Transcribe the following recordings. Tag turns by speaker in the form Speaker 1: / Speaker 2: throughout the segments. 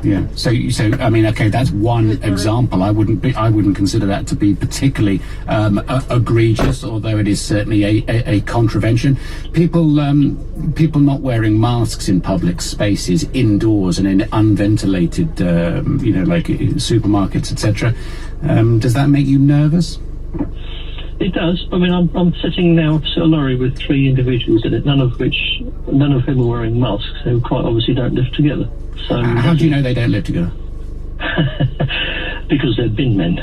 Speaker 1: Yeah. So I mean, okay, that's one example. I wouldn't consider that to be particularly egregious, although it is certainly a contravention. People not wearing masks in public spaces, indoors and in unventilated, like supermarkets, etc. Does that make you nervous?
Speaker 2: It does. I mean, I'm sitting now opposite a lorry with 3 individuals in it, none of whom are wearing masks, who quite obviously don't live together. So
Speaker 1: how do you know they don't live together?
Speaker 2: Because they're bin men.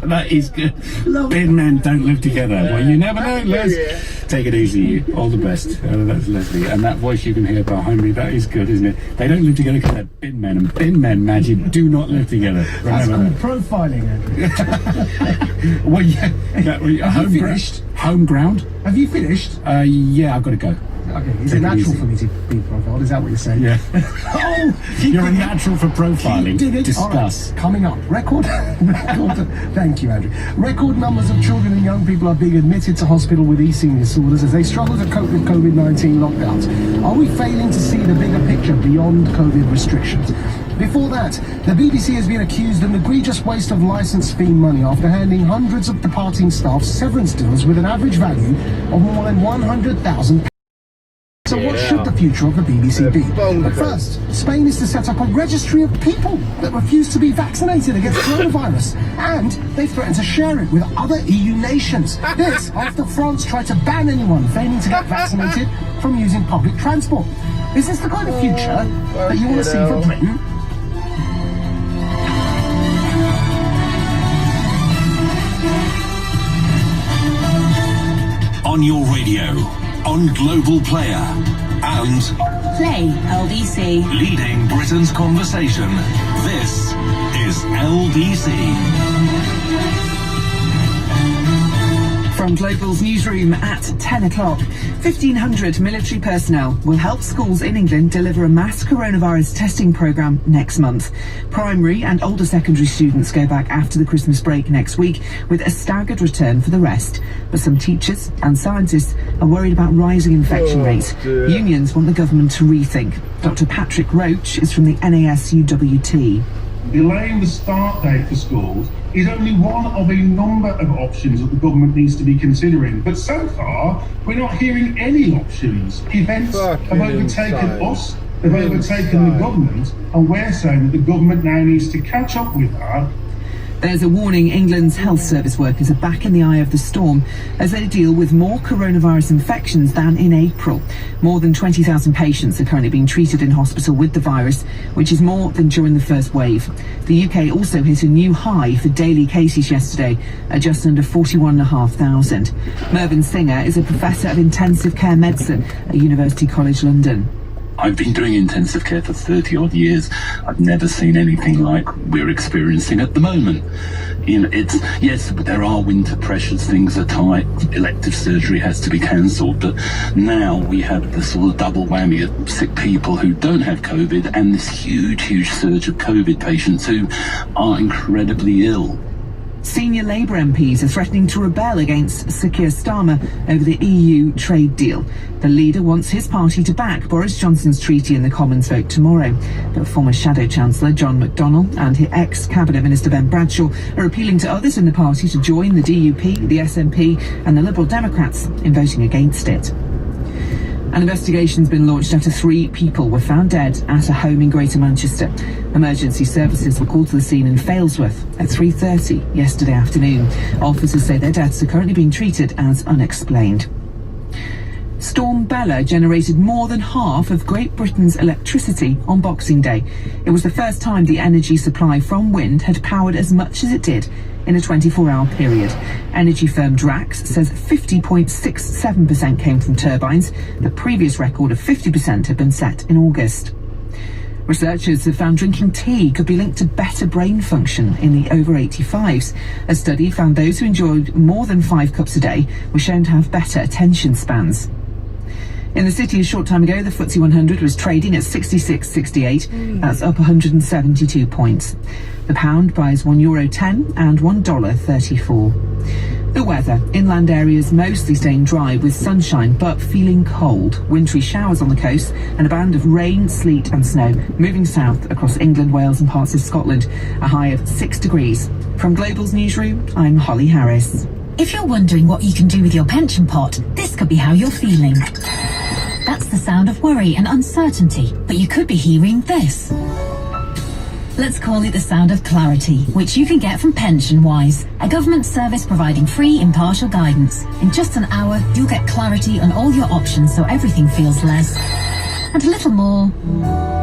Speaker 1: That is good. Bin men don't live together. Well, you never know, Les. Yeah. Take it easy, you. All the best. That's Leslie. And that voice you can hear behind me, that is good, isn't it? They don't live together because they're bin men. And bin men, Majid, do not live together.
Speaker 3: That's called profiling, Andrew.
Speaker 1: Well, yeah.
Speaker 3: Have you finished?
Speaker 1: Home ground.
Speaker 3: Have you finished?
Speaker 1: Yeah, I've got to go.
Speaker 3: Okay, is it natural for me to be profiled? Is that what you're saying?
Speaker 1: Yeah.
Speaker 3: Oh,
Speaker 1: you're a natural for profiling.
Speaker 3: Did it?
Speaker 1: Discuss.
Speaker 3: Right. Coming up, record. Thank you, Andrew. Record numbers of children and young people are being admitted to hospital with eating disorders as they struggle to cope with COVID-19 lockdowns. Are we failing to see the bigger picture beyond COVID restrictions? Before that, the BBC has been accused of an egregious waste of licence fee money after handing hundreds of departing staff severance deals with an average value of more than £100,000. So what should the future of the BBC be? But first, Spain is to set up a registry of people that refuse to be vaccinated against coronavirus, and they've threatened to share it with other EU nations. This after France tried to ban anyone feigning to get vaccinated from using public transport. Is this the kind of future that you want to see for Britain?
Speaker 4: On your radio, on Global Player, and
Speaker 5: Play LBC.
Speaker 4: Leading Britain's conversation. This is LBC.
Speaker 5: From Global's newsroom at 10 o'clock, 1,500 military personnel will help schools in England deliver a mass coronavirus testing programme next month. Primary and older secondary students go back after the Christmas break next week, with a staggered return for the rest. But some teachers and scientists are worried about rising infection rates. Unions want the government to rethink. Dr Patrick Roach is from the NASUWT.
Speaker 6: Delaying the start date for schools is only one of a number of options that the government needs to be considering. But so far, we're not hearing any options. Events have overtaken us, they've overtaken the government, and we're saying that the government now needs to catch up with that.
Speaker 5: There's a warning. England's health service workers are back in the eye of the storm as they deal with more coronavirus infections than in April. More than 20,000 patients are currently being treated in hospital with the virus, which is more than during the first wave. The UK also hit a new high for daily cases yesterday at just under 41,500. Mervyn Singer is a professor of intensive care medicine at University College London.
Speaker 7: I've been doing intensive care for 30 odd years. I've never seen anything like we're experiencing at the moment. Yes, there are winter pressures, things are tight, elective surgery has to be cancelled, but now we have the sort of double whammy of sick people who don't have COVID and this huge surge of COVID patients who are incredibly ill.
Speaker 5: Senior Labour MPs are threatening to rebel against Sir Keir Starmer over the EU trade deal. The leader wants his party to back Boris Johnson's treaty in the Commons vote tomorrow. But former Shadow Chancellor John McDonnell and his ex-Cabinet Minister Ben Bradshaw are appealing to others in the party to join the DUP, the SNP and the Liberal Democrats in voting against it. An investigation's been launched after 3 people were found dead at a home in Greater Manchester. Emergency services were called to the scene in Failsworth at 3:30 yesterday afternoon. Officers say their deaths are currently being treated as unexplained. Storm Bella generated more than half of Great Britain's electricity on Boxing Day. It was the first time the energy supply from wind had powered as much as it did in a 24-hour period. Energy firm Drax says 50.67% came from turbines. The previous record of 50% had been set in August. Researchers have found drinking tea could be linked to better brain function in the over 85s. A study found those who enjoyed more than 5 cups a day were shown to have better attention spans. In the city a short time ago, the FTSE 100 was trading at 66.68. That's up 172 points. The pound buys €1.10 and $1.34. The weather. Inland areas mostly staying dry with sunshine, but feeling cold. Wintry showers on the coast and a band of rain, sleet and snow moving south across England, Wales and parts of Scotland. A high of 6 degrees. From Global's newsroom, I'm Holly Harris.
Speaker 8: If you're wondering what you can do with your pension pot, this could be how you're feeling. That's the sound of worry and uncertainty, but you could be hearing this. Let's call it the sound of clarity, which you can get from PensionWise, a government service providing free, impartial guidance. In just an hour, you'll get clarity on all your options so everything feels less and a little more.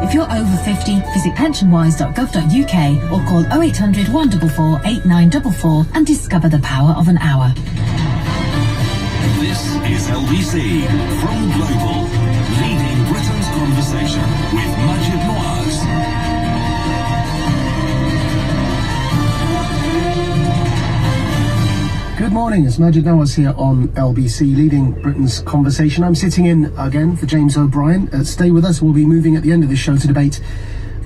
Speaker 8: If you're over 50, visit pensionwise.gov.uk or call 0800 144 8944 and discover the power of an hour.
Speaker 4: This is LBC from Global, leading Britain's conversation with Majid Nawaz.
Speaker 3: Good morning, it's Majid Nawaz here on LBC, leading Britain's conversation. I'm sitting in again for James O'Brien. Stay with us, we'll be moving at the end of the show to debate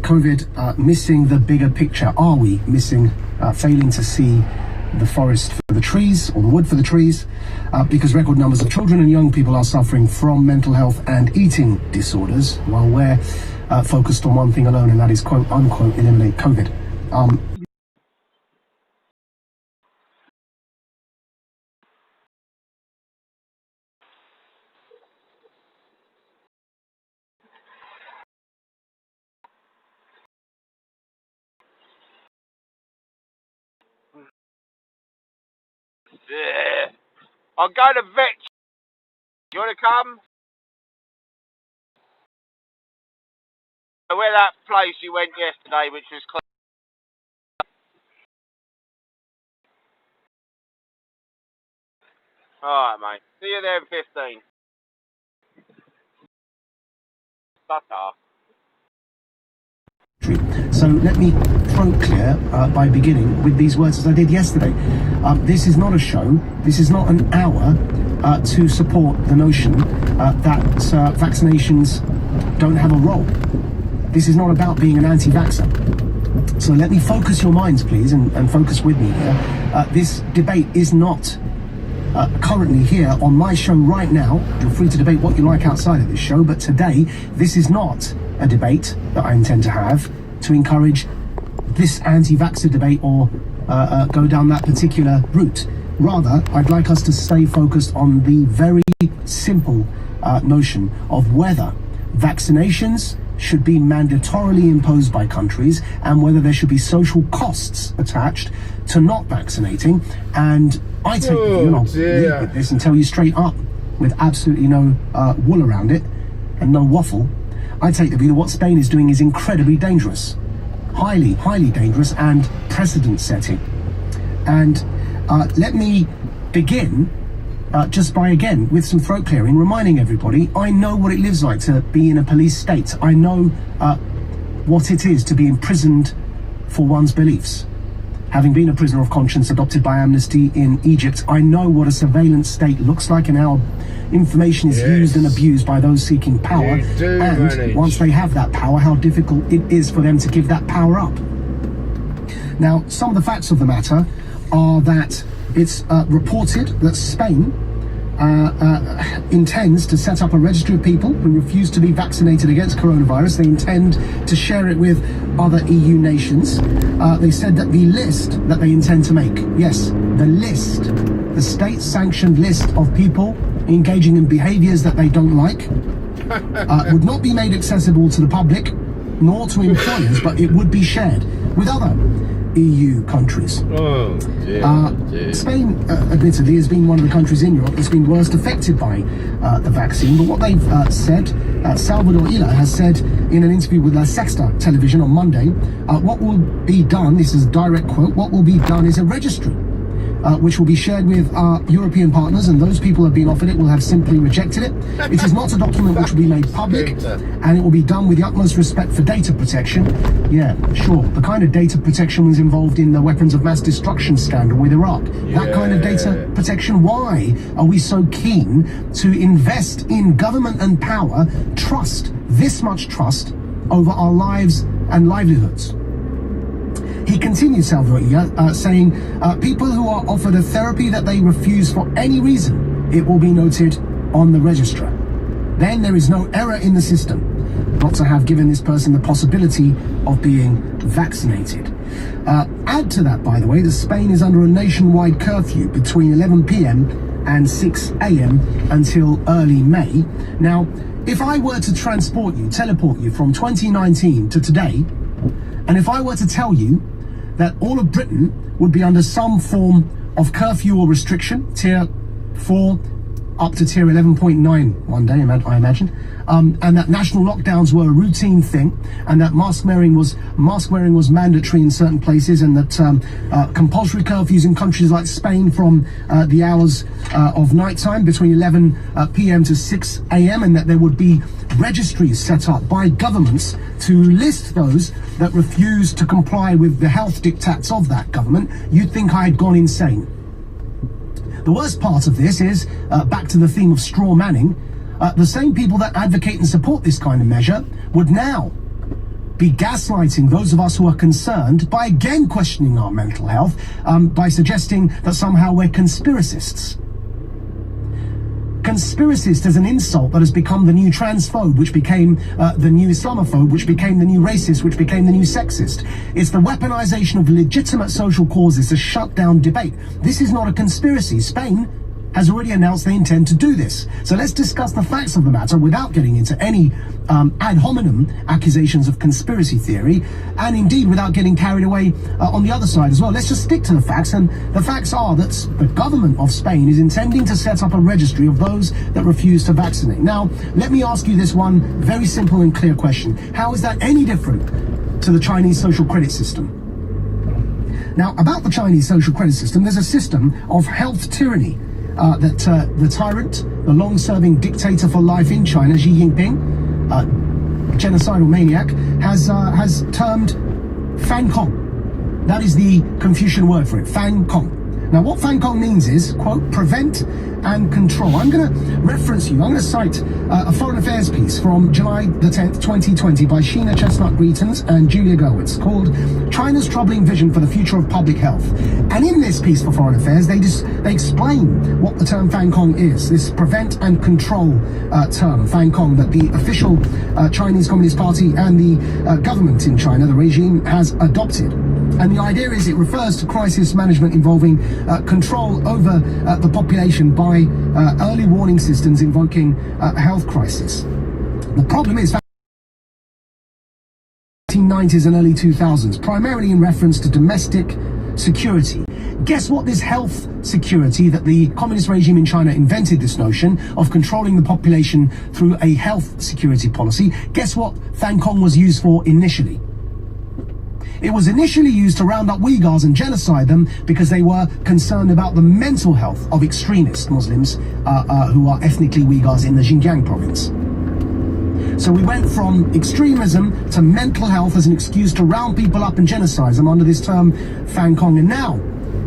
Speaker 3: COVID, missing the bigger picture. Are we missing, failing to see the forest for the trees, or the wood for the trees, because record numbers of children and young people are suffering from mental health and eating disorders, while we're focused on one thing alone, and that is quote unquote eliminate COVID.
Speaker 9: Yeah. I'll go to Vetch. You want to come? Where that place you went yesterday, which was closed. Alright, mate. See you there in 15. Ta-ta.
Speaker 3: So let me throat clear by beginning with these words as I did yesterday. This is not a show, this is not an hour to support the notion that vaccinations don't have a role. This is not about being an anti-vaxxer. So let me focus your minds, please, and focus with me here. This debate is not currently here on my show right now. You're free to debate what you like outside of this show, but today, this is not a debate that I intend to have to encourage this anti-vaxxer debate or go down that particular route. Rather, I'd like us to stay focused on the very simple notion of whether vaccinations should be mandatorily imposed by countries and whether there should be social costs attached to not vaccinating. And I take the view, and I'll lead with this and tell you straight up with absolutely no wool around it and no waffle, I take the view that what Spain is doing is incredibly dangerous, highly, highly dangerous and precedent setting. And let me begin just by, again, with some throat clearing, reminding everybody, I know what it lives like to be in a police state. I know what it is to be imprisoned for one's beliefs. Having been a prisoner of conscience adopted by Amnesty in Egypt, I know what a surveillance state looks like and how information is used and abused by those seeking power. And once they have that power, how difficult it is for them to give that power up. Now, some of the facts of the matter are that it's reported that Spain intends to set up a registry of people who refuse to be vaccinated against coronavirus. They intend to share it with other EU nations. They said that the list that they intend to make, yes, the list, the state-sanctioned list of people engaging in behaviours that they don't like, would not be made accessible to the public nor to employers, but it would be shared with other EU countries. Spain, admittedly, has been one of the countries in Europe that's been worst affected by the vaccine. But what they've said, Salvador Illa has said in an interview with La Sexta television on Monday, what will be done, this is a direct quote, what will be done is a registry, which will be shared with our European partners, and those people who have been offered it will have simply rejected it. It is not a document which will be made public, and it will be done with the utmost respect for data protection. Yeah, sure, the kind of data protection was involved in the weapons of mass destruction scandal with Iraq. That kind of data protection. Why are we so keen to invest in government and power, trust, this much trust, over our lives and livelihoods? He continues, Salvatore, saying, people who are offered a therapy that they refuse for any reason, it will be noted on the register. Then there is no error in the system not to have given this person the possibility of being vaccinated. Add to that, by the way, that Spain is under a nationwide curfew between 11 p.m. and 6 a.m. until early May. Now, if I were to teleport you from 2019 to today, and if I were to tell you that all of Britain would be under some form of curfew or restriction, tier 4 up to tier 11.9 one day, I imagine, and that national lockdowns were a routine thing, and that mask wearing was mandatory in certain places, and that compulsory curfews in countries like Spain from the hours of nighttime between 11 p.m. to 6 a.m., and that there would be registries set up by governments to list those that refuse to comply with the health diktats of that government, you'd think I had gone insane. The worst part of this is, back to the theme of straw manning, the same people that advocate and support this kind of measure would now be gaslighting those of us who are concerned by again questioning our mental health, by suggesting that somehow we're conspiracists. Conspiracist is an insult that has become the new transphobe, which became the new Islamophobe, which became the new racist, which became the new sexist. It's the weaponization of legitimate social causes to shut down debate. This is not a conspiracy. Spain has already announced they intend to do this. So let's discuss the facts of the matter without getting into any ad hominem accusations of conspiracy theory, and indeed without getting carried away on the other side as well. Let's just stick to the facts, and the facts are that the government of Spain is intending to set up a registry of those that refuse to vaccinate. Now, let me ask you this one very simple and clear question. How is that any different to the Chinese social credit system? Now, about the Chinese social credit system, there's a system of health tyranny that the tyrant, the long-serving dictator for life in China, Xi Jinping, genocidal maniac, has termed Fan Kong. That is the Confucian word for it, Fan Kong. Now, what Fan Kong means is, quote, prevent and control. I'm going to reference you, I'm going to cite a foreign affairs piece from July the 10th, 2020 by Sheena Chestnut-Greetons and Julia Gerwitz called China's Troubling Vision for the Future of Public Health. And in this piece for foreign affairs, they explain what the term Fan Kong is, this prevent and control term, Fan Kong, that the official Chinese Communist Party and the government in China, the regime, has adopted. And the idea is it refers to crisis management involving control over the population by early warning systems invoking a health crisis. The problem is 1990s and early 2000s, primarily in reference to domestic security. Guess what this health security that the communist regime in China invented, this notion of controlling the population through a health security policy, guess what Fan Kong was used for initially? It was initially used to round up Uyghurs and genocide them because they were concerned about the mental health of extremist Muslims who are ethnically Uyghurs in the Xinjiang province. So we went from extremism to mental health as an excuse to round people up and genocide them under this term Fan Kong. And now,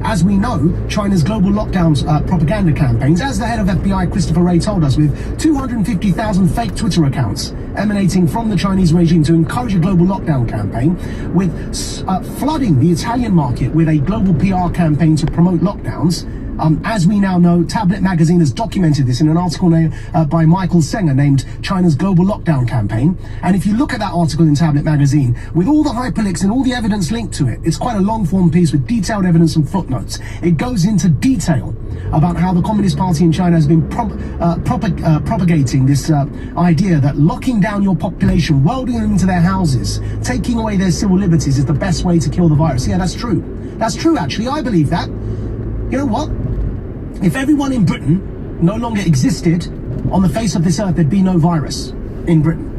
Speaker 3: as we know, China's global lockdowns propaganda campaigns, as the head of FBI Christopher Wray told us, with 250,000 fake Twitter accounts emanating from the Chinese regime to encourage a global lockdown campaign, with flooding the Italian market with a global PR campaign to promote lockdowns. As we now know, Tablet magazine has documented this in an article by Michael Senger named China's Global Lockdown Campaign. And if you look at that article in Tablet magazine, with all the hyperlinks and all the evidence linked to it, it's quite a long form piece with detailed evidence and footnotes. It goes into detail about how the Communist Party in China has been propagating this idea that locking down your population, welding them into their houses, taking away their civil liberties is the best way to kill the virus. Yeah, that's true. That's true, actually. I believe that. You know what? If everyone in Britain no longer existed on the face of this earth, there'd be no virus in Britain.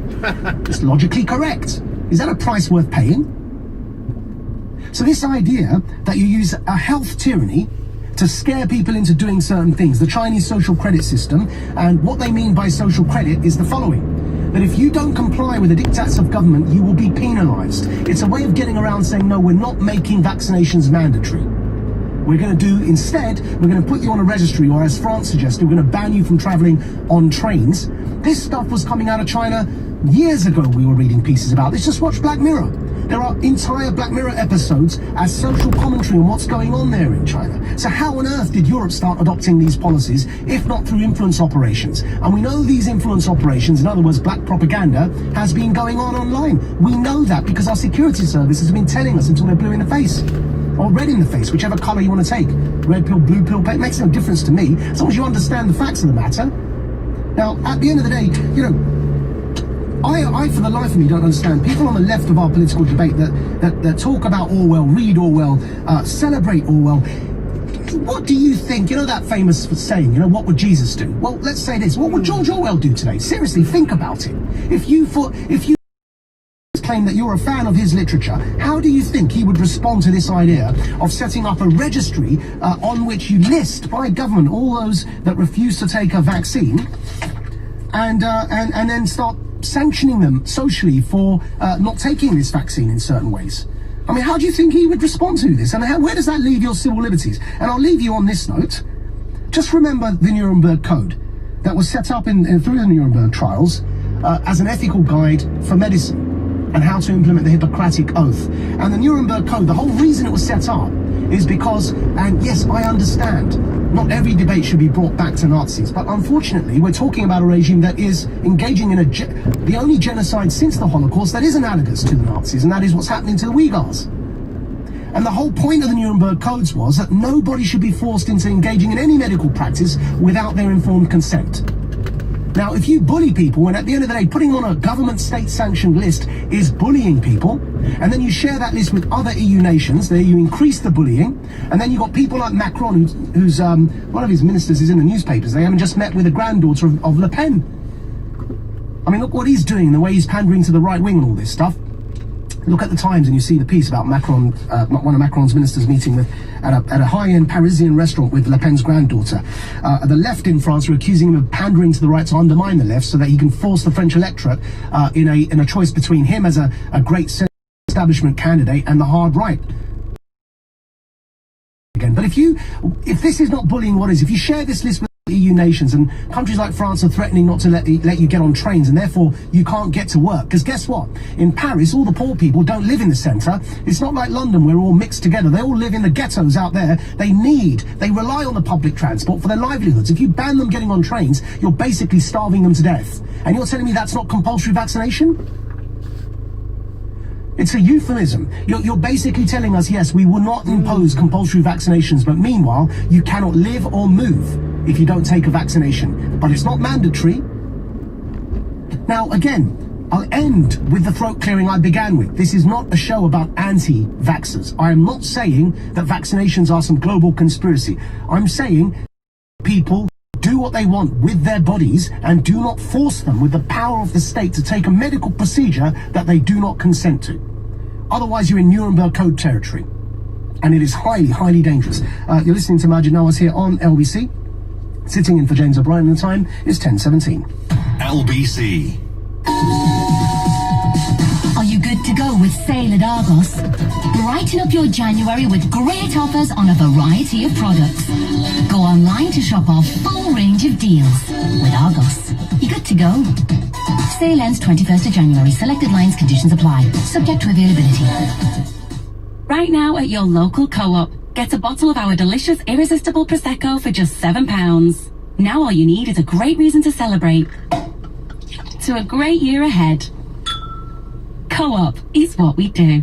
Speaker 3: It's logically correct. Is that a price worth paying? So this idea that you use a health tyranny to scare people into doing certain things, the Chinese social credit system, and what they mean by social credit is the following: that if you don't comply with the diktats of government, you will be penalized. It's a way of getting around saying, no, we're not making vaccinations mandatory. We're going to do, instead, we're going to put you on a registry, or as France suggested, we're going to ban you from traveling on trains. This stuff was coming out of China years ago. We were reading pieces about this. Just watch Black Mirror. There are entire Black Mirror episodes as social commentary on what's going on there in China. So how on earth did Europe start adopting these policies, if not through influence operations? And we know these influence operations, in other words, black propaganda, has been going on online. We know that because our security services have been telling us until they're blue in the face. Or red in the face, whichever colour you want to take. Red pill, blue pill, it makes no difference to me, as long as you understand the facts of the matter. Now, at the end of the day, you know, I for the life of me don't understand people on the left of our political debate that talk about Orwell, read Orwell, celebrate Orwell. What do you think? You know that famous saying, you know, what would Jesus do? Well, let's say this. What would George Orwell do today? Seriously, think about it. If you claim that you're a fan of his literature, how do you think he would respond to this idea of setting up a registry on which you list by government all those that refuse to take a vaccine and then start sanctioning them socially for not taking this vaccine in certain ways? I mean, how do you think he would respond to this? And where does that leave your civil liberties? And I'll leave you on this note. Just remember the Nuremberg Code that was set up through the Nuremberg trials as an ethical guide for medicine and how to implement the Hippocratic Oath. And the Nuremberg Code, the whole reason it was set up is because, and yes, I understand, not every debate should be brought back to Nazis, but unfortunately we're talking about a regime that is engaging in the only genocide since the Holocaust that is analogous to the Nazis, and that is what's happening to the Uyghurs. And the whole point of the Nuremberg Codes was that nobody should be forced into engaging in any medical practice without their informed consent. Now, if you bully people, and at the end of the day, putting on a government state-sanctioned list is bullying people, and then you share that list with other EU nations, there you increase the bullying, and then you've got people like Macron, who's one of his ministers is in the newspapers. They haven't just met with the granddaughter of Le Pen. I mean, look what he's doing, the way he's pandering to the right wing and all this stuff. Look at the Times and you see the piece about Macron, one of Macron's ministers meeting at a high-end Parisian restaurant with Le Pen's granddaughter. The left in France are accusing him of pandering to the right to undermine the left so that he can force the French electorate in a choice between him as a great establishment candidate and the hard right. Again, but if this is not bullying, what is? If you share this list with EU nations and countries like France are threatening not to let you get on trains and therefore you can't get to work, because guess what, in Paris all the poor people don't live in the centre. It's not like London where we're all mixed together. They all live in the ghettos out there. They rely on the public transport for their livelihoods. If you ban them getting on trains, you're basically starving them to death, and you're telling me that's not compulsory vaccination? It's a euphemism. You're basically telling us, yes, we will not impose compulsory vaccinations, but meanwhile, you cannot live or move if you don't take a vaccination. But it's not mandatory. Now, again, I'll end with the throat clearing I began with. This is not a show about anti-vaxxers. I am not saying that vaccinations are some global conspiracy. I'm saying people do what they want with their bodies and do not force them with the power of the state to take a medical procedure that they do not consent to. Otherwise, you're in Nuremberg Code territory. And it is highly, highly dangerous. You're listening to Majid Nawaz here on LBC. Sitting in for James O'Brien, and the time is 10:17.
Speaker 4: LBC.
Speaker 8: Are you good to go with Sale at Argos? Brighten up your January with great offers on a variety of products. Go online to shop our full range of deals. With Argos, you're good to go. Sale ends 21st of January. Selected lines, conditions apply. Subject to availability. Right now at your local co-op, get a bottle of our delicious irresistible Prosecco for just £7. Now all you need is a great reason to celebrate. To a great year ahead. Co-op is what we do.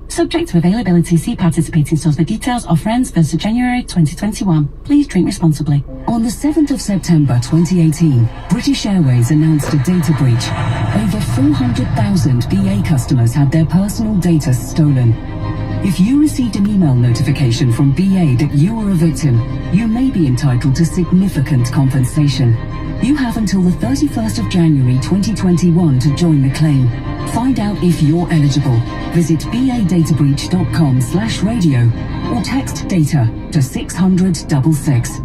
Speaker 8: Subject to availability. See participating stores for details. Offer ends 1st of January 2021. Please drink responsibly.
Speaker 10: On the 7th of September 2018, British Airways announced a data breach. Over 400,000 BA customers had their personal data stolen. If you received an email notification from BA that you were a victim, you may be entitled to significant compensation. You have until the 31st of January 2021 to join the claim. Find out if you're eligible. Visit badataBreach.com/radio or text data to 600-66.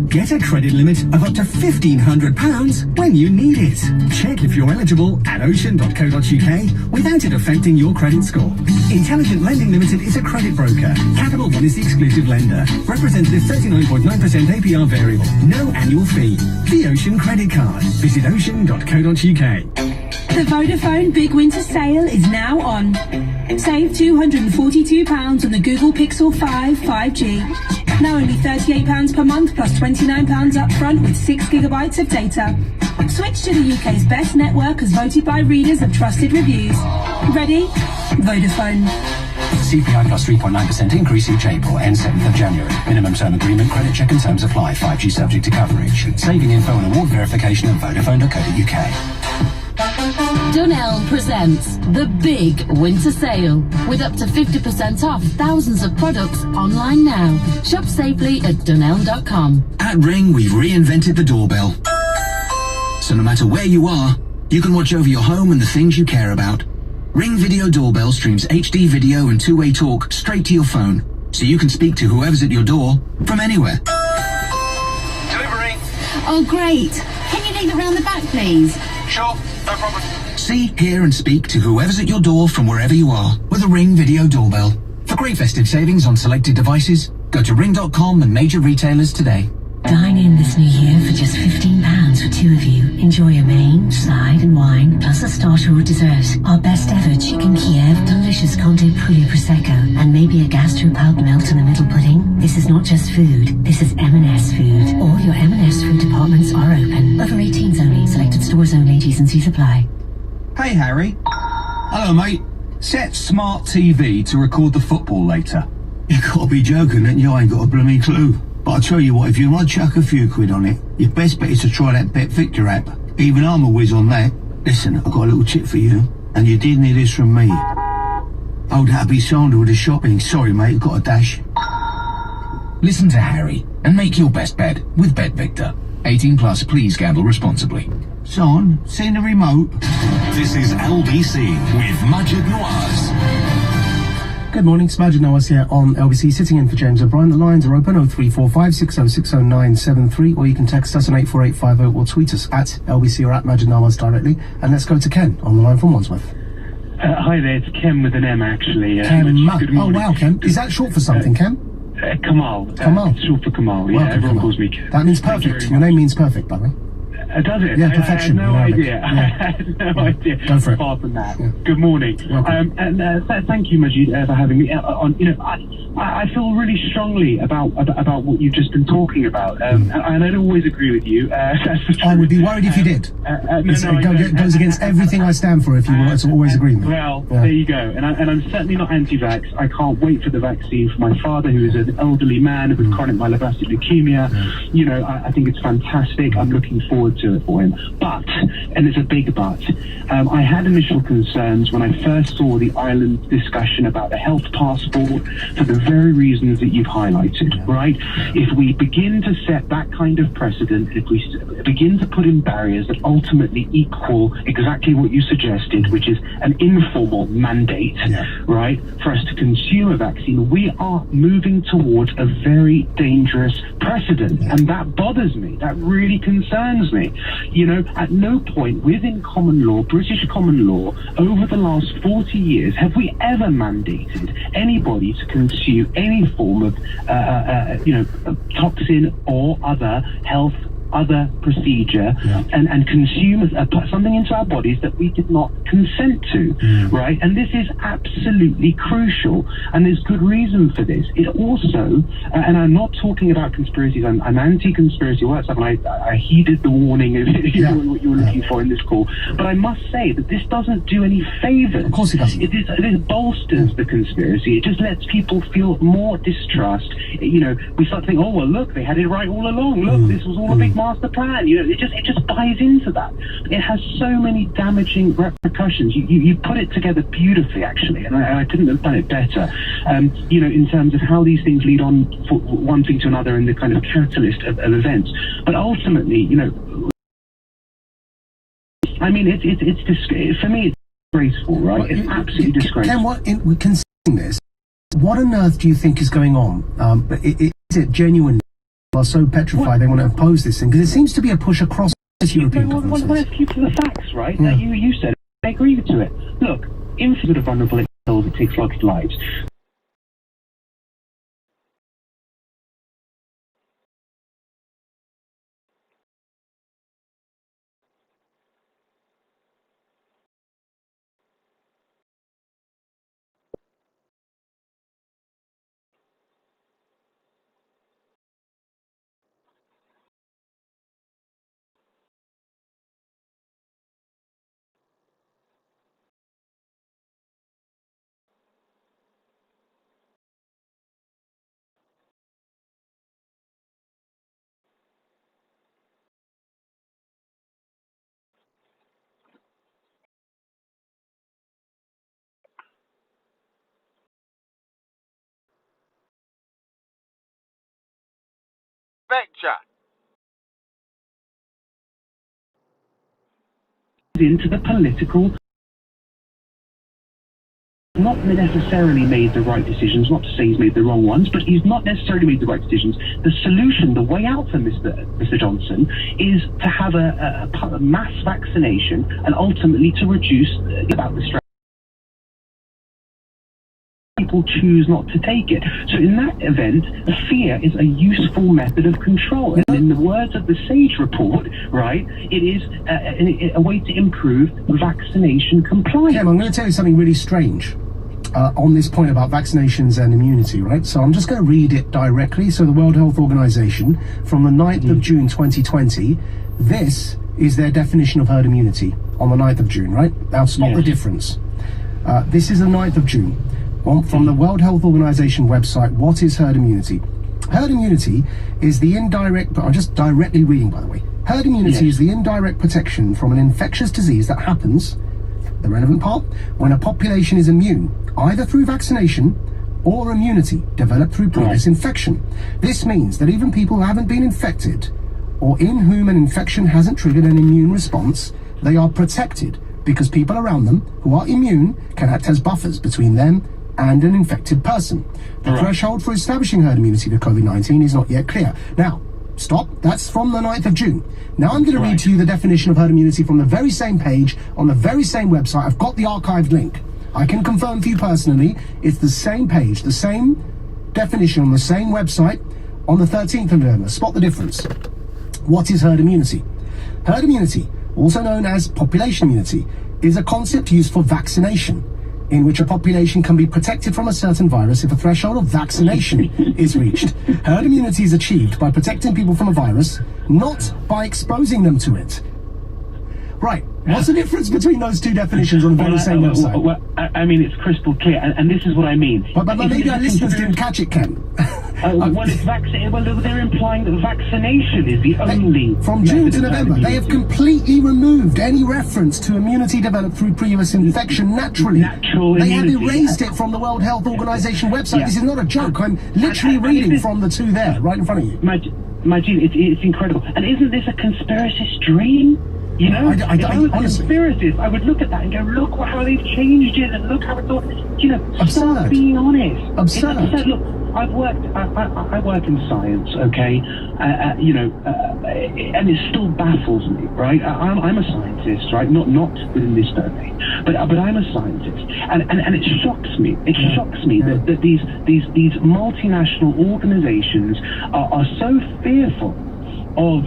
Speaker 11: Get a credit limit of up to £1,500 when you need it. Check if you're eligible at ocean.co.uk without it affecting your credit score. Intelligent Lending Limited is a credit broker. Capital One is the exclusive lender. Representative 39.9% APR variable. No annual fee. The Ocean Credit Card. Visit ocean.co.uk.
Speaker 12: The Vodafone Big Winter Sale is now on. Save £242 on the Google Pixel 5 5G. Now only £38 per month plus £29 up front with 6 gigabytes of data. Switch to the UK's best network as voted by readers of trusted reviews. Ready? Vodafone.
Speaker 13: CPI plus 3.9% increase each April, ends 7th of January. Minimum term agreement, credit check and terms apply. 5G subject to coverage. Saving info and award verification at vodafone.co.uk.
Speaker 14: Dunelm presents the Big Winter Sale with up to 50% off thousands of products online now. Shop safely at dunelm.com.
Speaker 11: At Ring, we've reinvented the doorbell. So no matter where you are, you can watch over your home and the things you care about. Ring Video Doorbell streams HD video and two-way talk straight to your phone, so you can speak to whoever's at your door from anywhere.
Speaker 15: Delivery.
Speaker 8: Oh, great. Can you leave it round the back, please?
Speaker 15: Sure, no problem.
Speaker 11: See, hear and speak to whoever's at your door from wherever you are with a Ring Video Doorbell. For great festive savings on selected devices, go to ring.com and major retailers today.
Speaker 8: Dine in this new year for just £15 for two of you. Enjoy a main, side and wine, plus a starter or dessert. Our best ever chicken Kiev, delicious Conte Puglia Prosecco, and maybe a gastropub melt in the middle pudding. This is not just food, this is M&S food. All your M&S food departments are open. Over 18s only, selected stores only, T&C supply.
Speaker 16: Hey Harry. Hello mate. Set smart TV to record the football later.
Speaker 17: You gotta be joking, and you ain't got a blooming clue. But I tell you what, if you want to chuck a few quid on it, your best bet is to try that Bet Victor app. Even I'm a whiz on that. Listen, I've got a little tip for you, and you didn't hear this from me. Oh, that'll be Sandra with the shopping. Sorry, mate, I've got a dash.
Speaker 16: Listen to Harry and make your best bet with Bet Victor. 18 plus, please gamble responsibly.
Speaker 17: Son, seen the remote?
Speaker 4: This is LBC with Majid Nawaz.
Speaker 3: Good morning, it's Majid Nawaz here on LBC, sitting in for James O'Brien. The lines are open, 0345 6060973, or you can text us on 84850 or tweet us at LBC or at Majid Nawaz directly. And let's go to Ken on the line from Wandsworth.
Speaker 18: Hi there, it's Kem with an M actually.
Speaker 3: Kem. Oh wow, Kem. Is that short for something, Kem?
Speaker 18: Kamal.
Speaker 3: Kamal.
Speaker 18: It's short for Kamal, yeah.
Speaker 3: Welcome,
Speaker 18: Everyone
Speaker 3: Kamal.
Speaker 18: calls me Kem.
Speaker 3: That means perfect. Your name means perfect, by the way.
Speaker 18: Does it?
Speaker 3: Yeah, perfection.
Speaker 18: I had no idea.
Speaker 3: Yeah.
Speaker 18: I had no idea.
Speaker 3: Go for it.
Speaker 18: Far from that.
Speaker 3: Yeah.
Speaker 18: Good morning.
Speaker 3: Welcome.
Speaker 18: Thank you, Majid, for having me. I feel really strongly about what you've just been talking about, and I don't always agree with you.
Speaker 3: I would be worried if you did. It goes against everything I stand for if you were to always agree with me.
Speaker 18: Well, there you go. And I'm certainly not anti-vax. I can't wait for the vaccine for my father, who is an elderly man with chronic myelodysplastic leukemia. You know, I think it's fantastic. I'm looking forward to it for him. But, and it's a big but, I had initial concerns when I first saw the Ireland discussion about the health passport for the very reasons that you've highlighted, right? If we begin to set that kind of precedent, if we begin to put in barriers that ultimately equal exactly what you suggested, which is an informal mandate, right, for us to consume a vaccine, we are moving towards a very dangerous precedent. And that bothers me. That really concerns me. You know, at no point within common law, British common law, over the last 40 years, have we ever mandated anybody to consume any form of, toxin or other procedure and consume something into our bodies that we did not consent to, right? And this is absolutely crucial, and there's good reason for this. It also, and I'm not talking about conspiracies, I'm anti-conspiracy whatsoever, I heeded the warning of what you were looking for in this call, but I must say that this doesn't do any favours.
Speaker 3: Of course it doesn't.
Speaker 18: It bolsters the conspiracy. It just lets people feel more distrust. You know, we start to think, oh, well, look, they had it right all along. Look, this was all a big master plan. You know, it just buys into that. It has so many damaging repercussions. You put it together beautifully, actually, and I couldn't have done it better. You know, in terms of how these things lead on for one thing to another and the kind of catalyst of events. But ultimately, you know, I mean, for me, it's disgraceful, right?
Speaker 3: Well,
Speaker 18: it's absolutely disgraceful.
Speaker 3: Ken, considering this, what on earth do you think is going on? Is it genuine? Are so petrified they want to oppose this thing, because it seems to be a push across European governments.
Speaker 18: Well, let's keep to the facts, right? You said it. I agree to it. Look, infants are vulnerable, it takes lives.
Speaker 9: Betcha.
Speaker 18: Into the political, not necessarily made the right decisions, not to say he's made the wrong ones, but he's not necessarily made the right decisions. The solution, the way out for Mr. Johnson is to have a mass vaccination and ultimately to reduce about the stress. People choose not to take it. So in that event, fear is a useful method of control. And in the words of the SAGE report, right, it is a way to improve vaccination compliance.
Speaker 3: Kim, I'm going to tell you something really strange on this point about vaccinations and immunity, right? So I'm just going to read it directly. So the World Health Organization, from the 9th of June 2020, this is their definition of herd immunity on the 9th of June, right? Now spot the difference. This is the 9th of June. From the World Health Organization website, what is herd immunity? Herd immunity is the indirect, I'm just directly reading, by the way. Herd immunity is the indirect protection from an infectious disease that happens, the relevant part, when a population is immune, either through vaccination or immunity developed through previous infection. This means that even people who haven't been infected or in whom an infection hasn't triggered an immune response, they are protected because people around them who are immune can act as buffers between them and an infected person. The threshold for establishing herd immunity to COVID-19 is not yet clear. Now, stop. That's from the 9th of June. Now I'm going to read to you the definition of herd immunity from the very same page on the very same website. I've got the archived link. I can confirm for you personally, it's the same page, the same definition on the same website on the 13th of November. Spot the difference. What is herd immunity? Herd immunity, also known as population immunity, is a concept used for vaccination, in which a population can be protected from a certain virus if a threshold of vaccination is reached. Herd immunity is achieved by protecting people from a virus, not by exposing them to it. Right. What's the difference between those two definitions on the very same website?
Speaker 18: Well, I mean, it's crystal clear, and this is what I mean.
Speaker 3: But maybe our listeners didn't catch it, Ken.
Speaker 18: Well, it's well, they're implying that vaccination is the only...
Speaker 3: From June to November, they have completely removed any reference to immunity developed through previous infection naturally. They have erased it from the World Health Organization website. This is not a joke. I'm literally reading from the two there, right in front of you.
Speaker 18: Majid, it's incredible. And isn't this a conspiracist dream? You know, if I was a conspiracist, I would look at that and go, look how they've changed it, and look how it's all, you know, start being honest.
Speaker 3: Absurd.
Speaker 18: It's absurd. Look, I work in science, okay, you know, and it still baffles me, right? I'm a scientist, right? Not within this domain, but I'm a scientist, and it shocks me. It shocks me that these multinational organizations are so fearful of,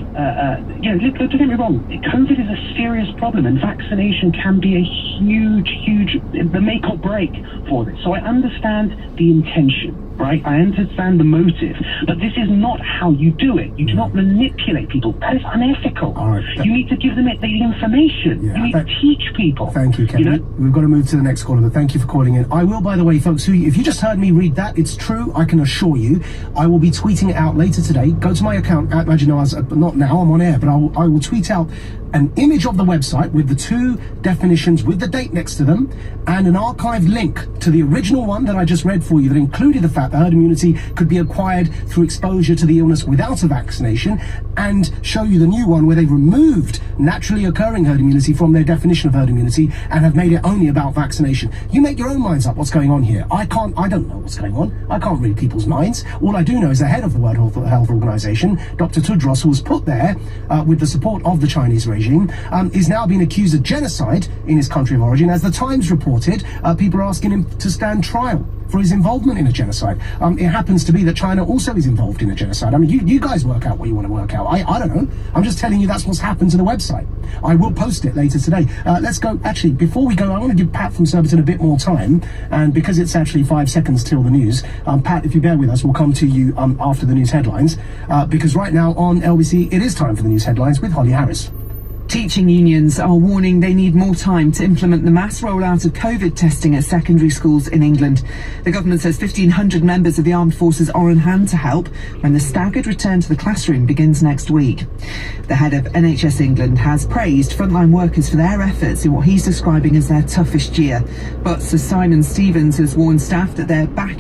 Speaker 18: you know, don't get me wrong, COVID is a serious problem, and vaccination can be a huge, the make or break for this. So I understand the intention, right? I understand the motive, but this is not how you do it. You do not manipulate people. That is unethical. You need to give them the information. You need to teach people.
Speaker 3: Thank you, Kevin. You know? We've got to move to the next caller, but thank you for calling in. I will, by the way, folks, if you just heard me read that, it's true, I can assure you. I will be tweeting it out later today. Go to my account at Majinaz, but not now, I'm on air, but I will tweet out an image of the website with the two definitions with the date next to them, and an archived link to the original one that I just read for you that included the fact that herd immunity could be acquired through exposure to the illness without a vaccination, and show you the new one where they've removed naturally occurring herd immunity from their definition of herd immunity and have made it only about vaccination. You make your own minds up what's going on here. I don't know what's going on. I can't read people's minds. All I do know is the head of the World Health Organization, Dr. Tedros, who was put there with the support of the Chinese regime, is now being accused of genocide in his country of origin. As the Times reported, people are asking him to stand trial for his involvement in a genocide. It happens to be that China also is involved in a genocide. I mean, you guys work out what you want to work out. I don't know. I'm just telling you that's what's happened to the website. I will post it later today. Let's go. Actually, before we go, I want to give Pat from Surbiton a bit more time. And because it's actually 5 seconds till the news, Pat, if you bear with us, we'll come to you after the news headlines. Because right now on LBC, it is time for the news headlines with Holly Harris.
Speaker 5: Teaching unions are warning they need more time to implement the mass rollout of COVID testing at secondary schools in England. The government says 1,500 members of the armed forces are on hand to help when the staggered return to the classroom begins next week. The head of NHS England has praised frontline workers for their efforts in what he's describing as their toughest year. But Sir Simon Stevens has warned staff that they're back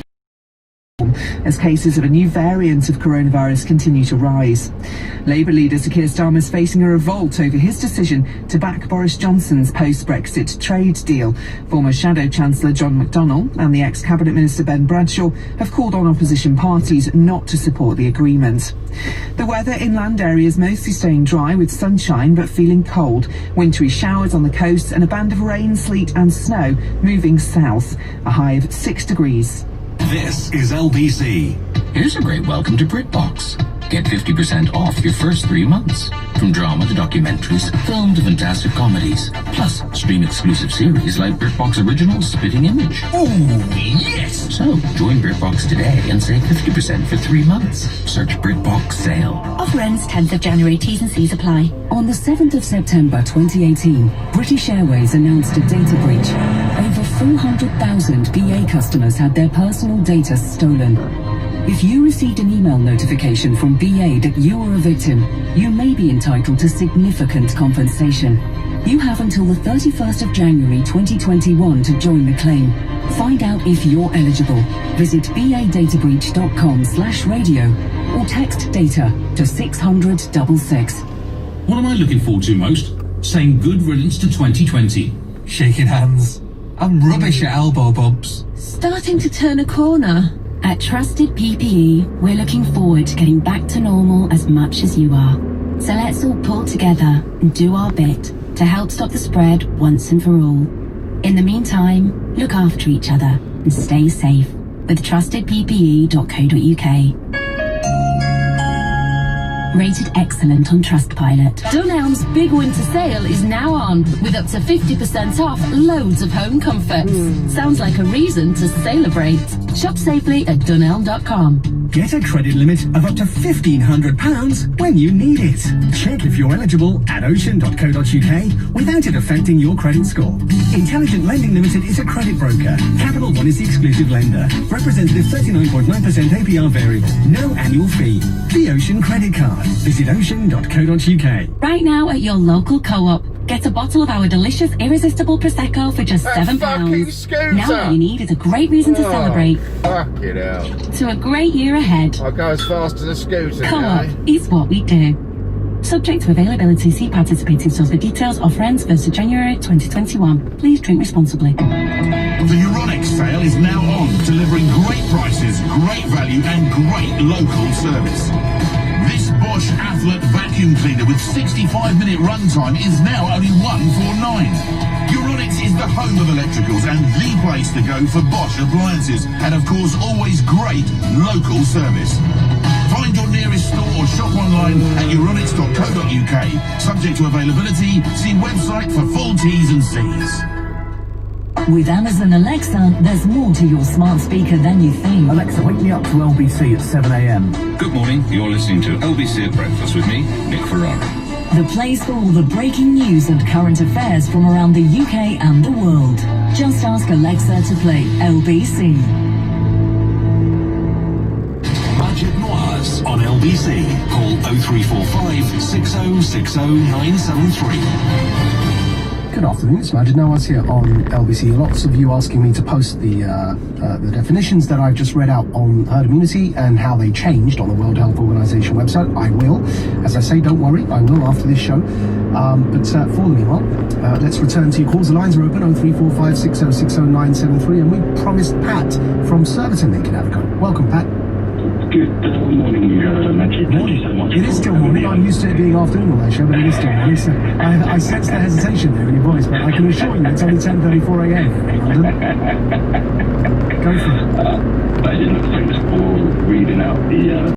Speaker 5: as cases of a new variant of coronavirus continue to rise. Labour leader Sir Keir Starmer is facing a revolt over his decision to back Boris Johnson's post-Brexit trade deal. Former Shadow Chancellor John McDonnell and the ex-Cabinet Minister Ben Bradshaw have called on opposition parties not to support the agreement. The weather in land areas mostly staying dry with sunshine but feeling cold. Wintry showers on the coast and a band of rain, sleet and snow moving south. A high of 6 degrees.
Speaker 4: This is LBC.
Speaker 16: Here's a great welcome to BritBox. Get 50% off your first 3 months. From drama to documentaries, film to fantastic comedies. Plus, stream exclusive series like BritBox Originals Spitting Image.
Speaker 4: Oh, yes!
Speaker 16: So, join BritBox today and save 50% for 3 months. Search BritBox Sale.
Speaker 8: Offer ends 10th of January. T's and C's apply.
Speaker 10: On the 7th of September 2018, British Airways announced a data breach. Over 400,000 BA customers had their personal data stolen. If you received an email notification from BA that you were a victim, you may be entitled to significant compensation. You have until the 31st of January 2021 to join the claim. Find out if you're eligible. Visit badataBreach.com/radio or text data to 600-66.
Speaker 19: What am I looking forward to most? Saying good riddance to 2020.
Speaker 20: Shaking hands. I'm rubbish at elbow bumps.
Speaker 14: Starting to turn a corner.
Speaker 8: At Trusted PPE, we're looking forward to getting back to normal as much as you are. So let's all pull together and do our bit to help stop the spread once and for all. In the meantime, look after each other and stay safe with trustedppe.co.uk. Rated excellent on Trustpilot.
Speaker 14: Dunelm's big winter sale is now on, with up to 50% off loads of home comforts. Sounds like a reason to celebrate. Shop safely at dunelm.com.
Speaker 11: Get a credit limit of up to £1,500 when you need it. Check if you're eligible at ocean.co.uk without it affecting your credit score. Intelligent Lending Limited is a credit broker. Capital One is the exclusive lender. Representative 39.9% APR variable. No annual fee. The Ocean Credit Card. Visit ocean.co.uk.
Speaker 8: Right now at your local co-op, get a bottle of our delicious irresistible Prosecco for just £7. Now all you need is a great reason to celebrate.
Speaker 9: Fucking hell.
Speaker 8: To a great year ahead.
Speaker 9: I'll go as fast as a scooter.
Speaker 8: Co-op is what we do. Subject to availability, see participating stores for details. Offer ends 1st of January 2021. Please drink responsibly.
Speaker 4: The Euronics sale is now on, delivering great prices, great value and great local service. This Bosch Athlete vacuum cleaner with 65-minute runtime is now only $149. Euronics is the home of electricals and the place to go for Bosch appliances, and of course always great local service. Find your nearest store or shop online at euronics.co.uk. Subject to availability, see website for full T's and C's.
Speaker 10: With Amazon Alexa, there's more to your smart speaker than you think.
Speaker 11: Alexa, wake me up to LBC at 7 a.m.
Speaker 21: Good morning. You're listening to LBC at Breakfast with me, Nick Ferrari.
Speaker 10: The place for all the breaking news and current affairs from around the UK and the world. Just ask Alexa to play LBC.
Speaker 4: Budget Noirs on LBC. Call 0345 6060973.
Speaker 3: Good afternoon, it's Majid Nawaz here on LBC. Lots of you asking me to post the definitions that I've just read out on herd immunity and how they changed on the World Health Organization website. I will. As I say, don't worry, I will after this show. But for the meanwhile, let's return to your calls. The lines are open, 0345 6060973, and we promised Pat from Surbiton they can have a go. Welcome, Pat.
Speaker 18: Good morning, Magic. Thank you so much.
Speaker 3: It is still morning. I'm used to it being afternoon on that show, but it is still morning. So I sense the hesitation there in your voice, but I can assure you it's only 10:34 a.m. in London. Go for it.
Speaker 18: Thanks for reading out the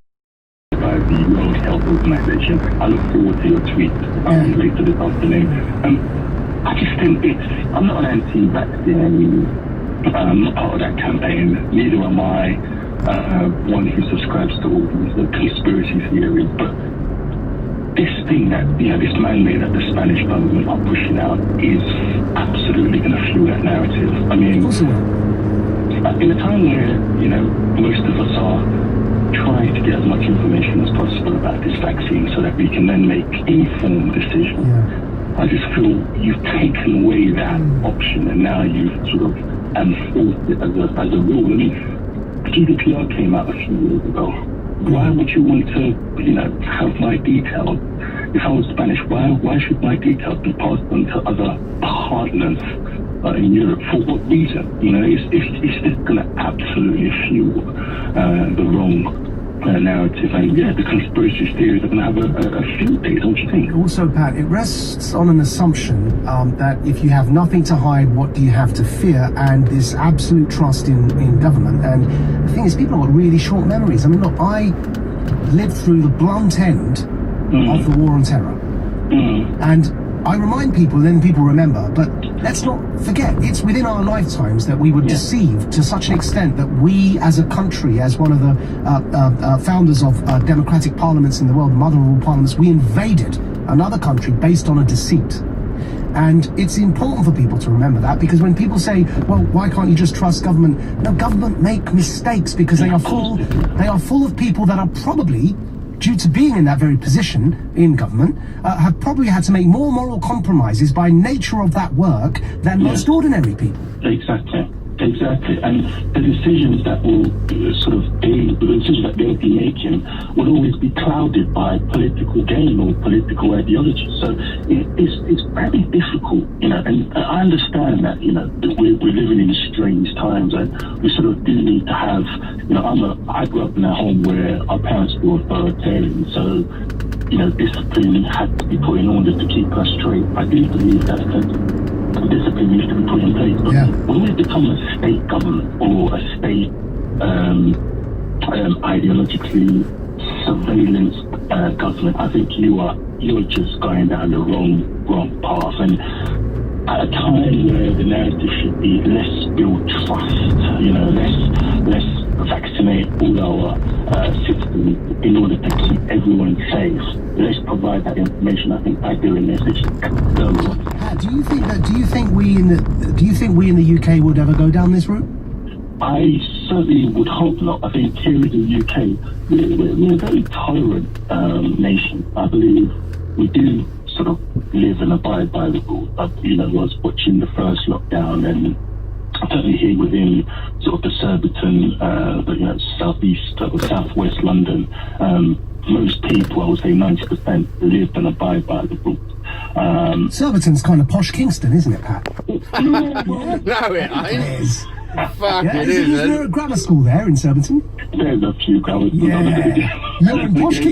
Speaker 18: World Health Organization. I look forward to your tweet later this afternoon. I just think I'm not an anti-vaccine. I'm not part of that campaign. Neither am I. One who subscribes to all these conspiracy theories, but this thing that, this mandate that the Spanish government are pushing out is absolutely going to fuel that narrative. I mean, in a time where, most of us are trying to get as much information as possible about this vaccine so that we can then make informed decisions, I just feel you've taken away that option and now you've sort of enforced it as a rule. I mean,
Speaker 7: GDPR came out a few years ago. Why would you want to, have my details? If I was Spanish, why should my details be passed on to other partners in Europe? For what reason? It's just going to absolutely fuel the wrong narrative, and the conspiracy theories are going to have a field day, don't you think?
Speaker 3: Also, Pat, it rests on an assumption that if you have nothing to hide, what do you have to fear? And this absolute trust in government. And the thing is, people have got really short memories. I mean, look, I lived through the blunt end of the war on terror. And I remind people, then people remember, but let's not forget, it's within our lifetimes that we were deceived to such an extent that we, as a country, as one of the founders of democratic parliaments in the world, the mother of all parliaments, we invaded another country based on a deceit. And it's important for people to remember that, because when people say, well, why can't you just trust government? No, government make mistakes because they are full of people that are probably, due to being in that very position in government, have probably had to make more moral compromises by nature of that work than most ordinary people.
Speaker 7: Exactly. And the decisions that will they'll be making will always be clouded by political gain or political ideology. So it's very difficult, and I understand that, we're living in strange times, and we sort of do need to have, I grew up in a home where our parents were authoritarian, so, discipline had to be put in order to keep us straight. I do believe that discipline needs to be put in place. But when we become a state government or a state ideologically surveillance government, I think you're just going down the wrong path. And at a time where the narrative should be let's build trust, let's vaccinate all our citizens in order to keep everyone safe. Let's provide that information. I think by doing this, it's
Speaker 3: Do you think we in the UK would ever go down this route?
Speaker 7: I certainly would hope not. I think here in the UK, we're a very tolerant nation. I believe we do sort of live and abide by the rules. I was watching the first lockdown, and certainly here within sort of the Surbiton, southeast or southwest London, most people, I would say 90%, live and abide by the rules.
Speaker 3: Surbiton's kind of posh Kingston, isn't it, Pat?
Speaker 9: No, it is. Fuck, it is.
Speaker 3: Is there a grammar school there in Surbiton?
Speaker 7: There's a few grammar schools.
Speaker 3: You're in posh